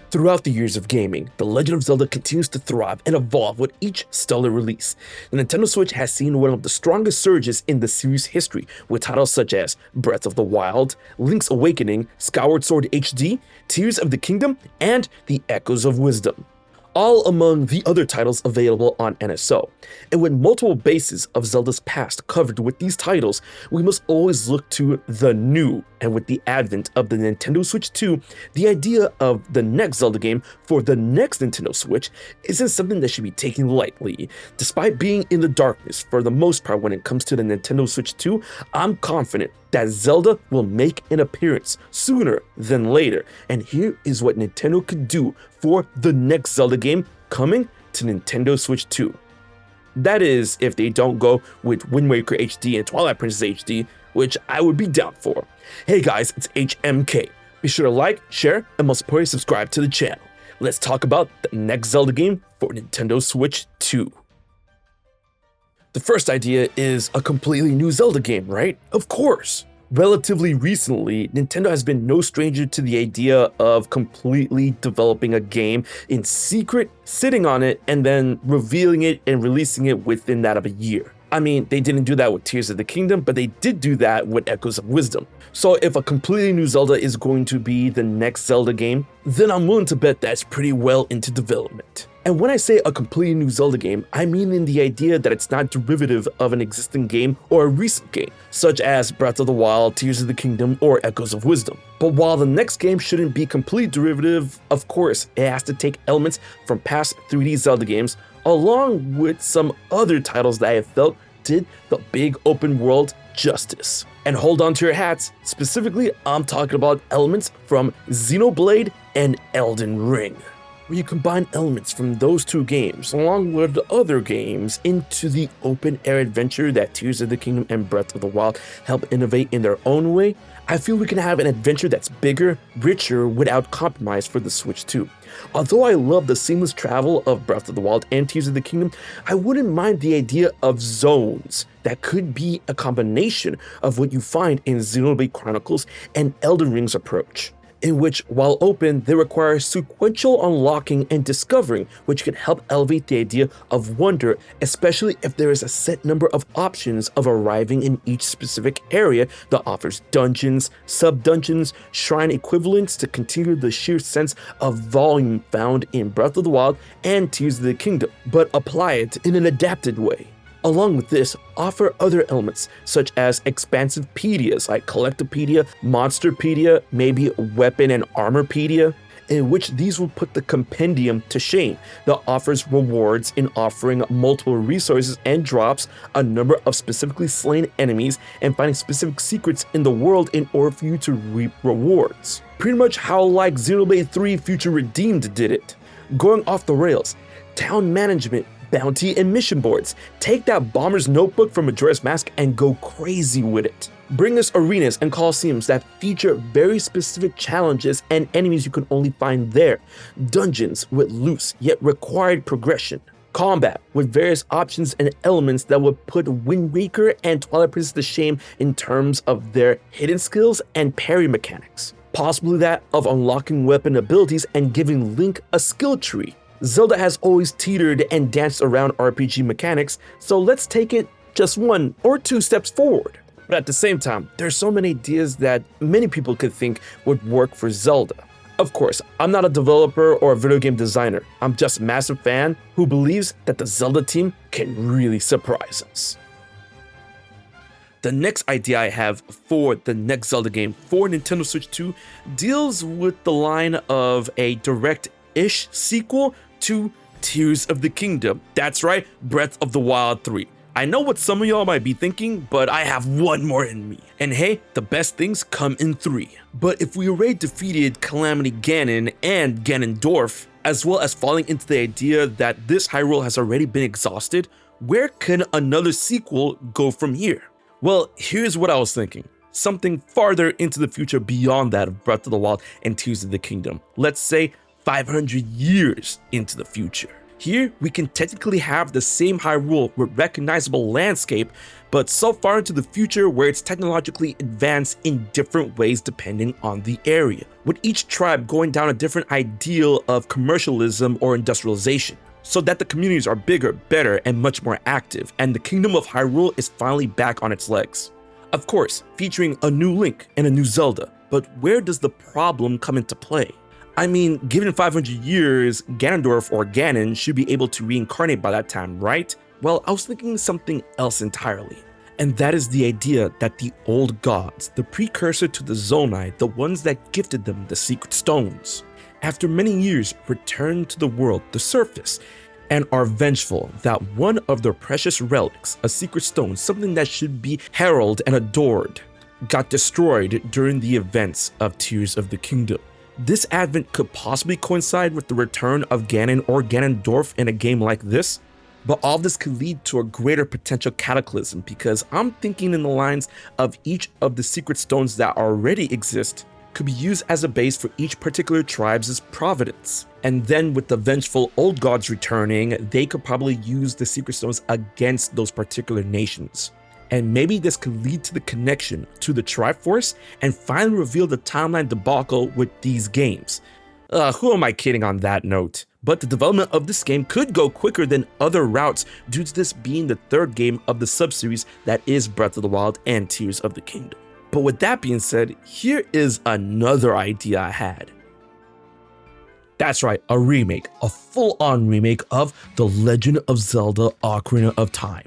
Throughout the years of gaming, The Legend of Zelda continues to thrive and evolve with each stellar release. The Nintendo Switch has seen one of the strongest surges in the series' history, with titles such as Breath of the Wild, Link's Awakening, Skyward Sword HD, Tears of the Kingdom, and The Echoes of Wisdom, all among the other titles available on NSO. And with multiple bases of Zelda's past covered with these titles, we must always look to the new. And with the advent of the Nintendo Switch 2, the idea of the next Zelda game for the next Nintendo Switch isn't something that should be taken lightly. Despite being in the darkness for the most part when it comes to the Nintendo Switch 2, I'm confident that Zelda will make an appearance sooner than later. And here is what Nintendo could do for the next Zelda game coming to Nintendo Switch 2. That is, if they don't go with Wind Waker HD and Twilight Princess HD, which I would be down for. Hey guys, it's HMK. Be sure to like, share, and most importantly, subscribe to the channel. Let's talk about the next Zelda game for Nintendo Switch 2. The first idea is a completely new Zelda game, right? Of course. Relatively recently, Nintendo has been no stranger to the idea of completely developing a game in secret, sitting on it, and then revealing it and releasing it within that of a year. I mean, they didn't do that with Tears of the Kingdom, but they did do that with Echoes of Wisdom. So if a completely new Zelda is going to be the next Zelda game, then I'm willing to bet that's pretty well into development. And when I say a completely new Zelda game, I mean in the idea that it's not derivative of an existing game or a recent game, such as Breath of the Wild, Tears of the Kingdom, or Echoes of Wisdom. But while the next game shouldn't be complete derivative, of course, it has to take elements from past 3D Zelda games, along with some other titles that I have felt did the big open world justice. And hold on to your hats, specifically I'm talking about elements from Xenoblade and Elden Ring, where you combine elements from those two games along with other games into the open air adventure that Tears of the Kingdom and Breath of the Wild help innovate in their own way. I feel we can have an adventure that's bigger, richer, without compromise for the Switch 2. Although I love the seamless travel of Breath of the Wild and Tears of the Kingdom, I wouldn't mind the idea of zones that could be a combination of what you find in Xenoblade Chronicles and Elden Ring's approach, in which, while open, they require sequential unlocking and discovering, which can help elevate the idea of wonder, especially if there is a set number of options of arriving in each specific area that offers dungeons, sub-dungeons, shrine equivalents to continue the sheer sense of volume found in Breath of the Wild and Tears of the Kingdom, but apply it in an adapted way. Along with this, offer other elements such as expansive pedias like Collectopedia, Monsterpedia, maybe Weapon and Armorpedia, in which these will put the compendium to shame that offers rewards in offering multiple resources and drops a number of specifically slain enemies and finding specific secrets in the world in order for you to reap rewards. Pretty much how like Xenoblade 3 Future Redeemed did it. Going off the rails, town management, bounty, and mission boards. Take that Bomber's Notebook from Majora's Mask and go crazy with it. Bring us arenas and coliseums that feature very specific challenges and enemies you can only find there. Dungeons with loose yet required progression. Combat with various options and elements that would put Wind Waker and Twilight Princess to shame in terms of their hidden skills and parry mechanics. Possibly that of unlocking weapon abilities and giving Link a skill tree. Zelda has always teetered and danced around RPG mechanics, so let's take it just 1 or 2 steps forward. But at the same time, there's so many ideas that many people could think would work for Zelda. Of course, I'm not a developer or a video game designer. I'm just a massive fan who believes that the Zelda team can really surprise us. The next idea I have for the next Zelda game for Nintendo Switch 2 deals with the line of a direct-ish sequel to Tears of the Kingdom. That's right, Breath of the Wild 3. I know what some of y'all might be thinking, but I have one more in me. And hey, the best things come in 3. But if we already defeated Calamity Ganon and Ganondorf, as well as falling into the idea that this Hyrule has already been exhausted, where can another sequel go from here? Well, here's what I was thinking. Something farther into the future beyond that of Breath of the Wild and Tears of the Kingdom. Let's say 500 years into the future. Here, we can technically have the same Hyrule with recognizable landscape, but so far into the future where it's technologically advanced in different ways depending on the area, with each tribe going down a different ideal of commercialism or industrialization, so that the communities are bigger, better, and much more active, and the Kingdom of Hyrule is finally back on its legs. Of course, featuring a new Link and a new Zelda, but where does the problem come into play? I mean, given 500 years, Ganondorf or Ganon should be able to reincarnate by that time, right? Well, I was thinking something else entirely. And that is the idea that the old gods, the precursor to the Zonai, the ones that gifted them the secret stones, after many years return to the world, the surface, and are vengeful that one of their precious relics, a secret stone, something that should be heralded and adored, got destroyed during the events of Tears of the Kingdom. This advent could possibly coincide with the return of Ganon or Ganondorf in a game like this, but all this could lead to a greater potential cataclysm because I'm thinking in the lines of each of the secret stones that already exist could be used as a base for each particular tribe's providence. And then with the vengeful old gods returning, they could probably use the secret stones against those particular nations. And maybe this could lead to the connection to the Triforce and finally reveal the timeline debacle with these games. Who am I kidding on that note? But the development of this game could go quicker than other routes due to this being the third game of the sub-series that is Breath of the Wild and Tears of the Kingdom. But with that being said, here is another idea I had. That's right, a remake, a full-on remake of The Legend of Zelda Ocarina of Time.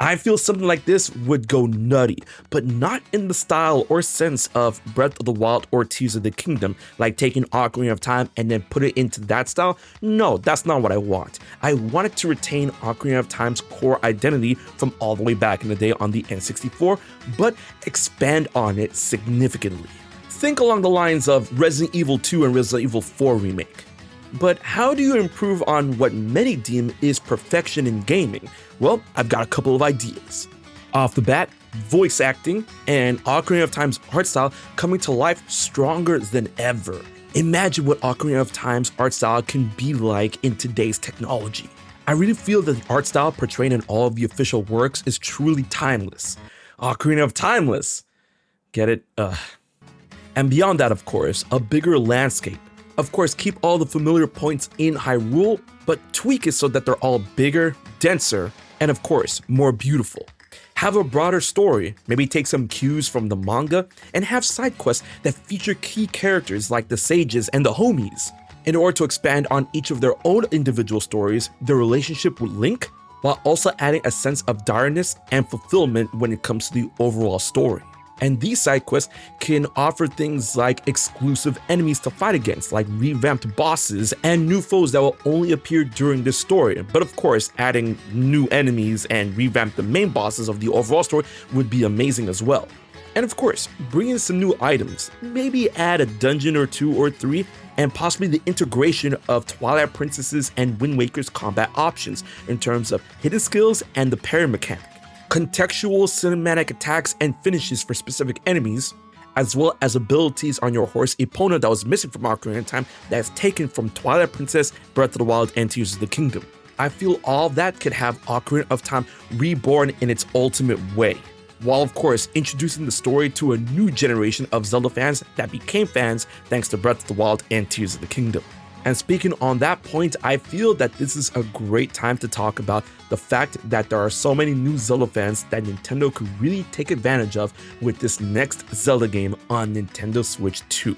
I feel something like this would go nutty, but not in the style or sense of Breath of the Wild or Tears of the Kingdom, like taking Ocarina of Time and then put it into that style. No, that's not what I want. I want it to retain Ocarina of Time's core identity from all the way back in the day on the N64, but expand on it significantly. Think along the lines of Resident Evil 2 and Resident Evil 4 Remake. But how do you improve on what many deem is perfection in gaming? Well, I've got a couple of ideas. Off the bat, voice acting and Ocarina of Time's art style coming to life stronger than ever. Imagine what Ocarina of Time's art style can be like in today's technology. I really feel that the art style portrayed in all of the official works is truly timeless. Ocarina of Timeless. Get it? And beyond that, of course, a bigger landscape. Of course, keep all the familiar points in Hyrule, but tweak it so that they're all bigger, denser, and of course, more beautiful. Have a broader story, maybe take some cues from the manga, and have side quests that feature key characters like the sages and the homies, in order to expand on each of their own individual stories, their relationship with Link, while also adding a sense of direness and fulfillment when it comes to the overall story. And these side quests can offer things like exclusive enemies to fight against, like revamped bosses and new foes that will only appear during this story. But of course, adding new enemies and revamp the main bosses of the overall story would be amazing as well. And of course, bring in some new items, maybe add a dungeon or two or three, and possibly the integration of Twilight Princess's and Wind Waker's combat options in terms of hidden skills and the parry mechanic. Contextual cinematic attacks and finishes for specific enemies, as well as abilities on your horse Epona that was missing from Ocarina of Time that's taken from Twilight Princess, Breath of the Wild, and Tears of the Kingdom. I feel all that could have Ocarina of Time reborn in its ultimate way, while of course introducing the story to a new generation of Zelda fans that became fans thanks to Breath of the Wild and Tears of the Kingdom. And speaking on that point, I feel that this is a great time to talk about the fact that there are so many new Zelda fans that Nintendo could really take advantage of with this next Zelda game on Nintendo Switch 2.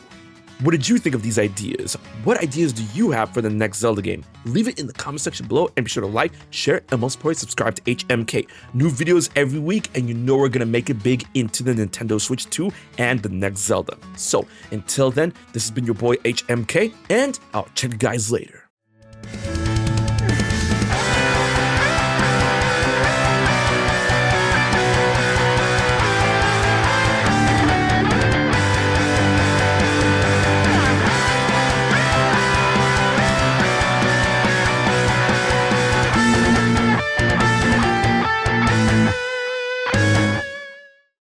What did you think of these ideas? What ideas do you have for the next Zelda game? Leave it in the comment section below and be sure to like, share, and most importantly, subscribe to HMK. New videos every week, and you know we're gonna make it big into the Nintendo Switch 2 and the next Zelda. So until then, this has been your boy HMK, and I'll check you guys later.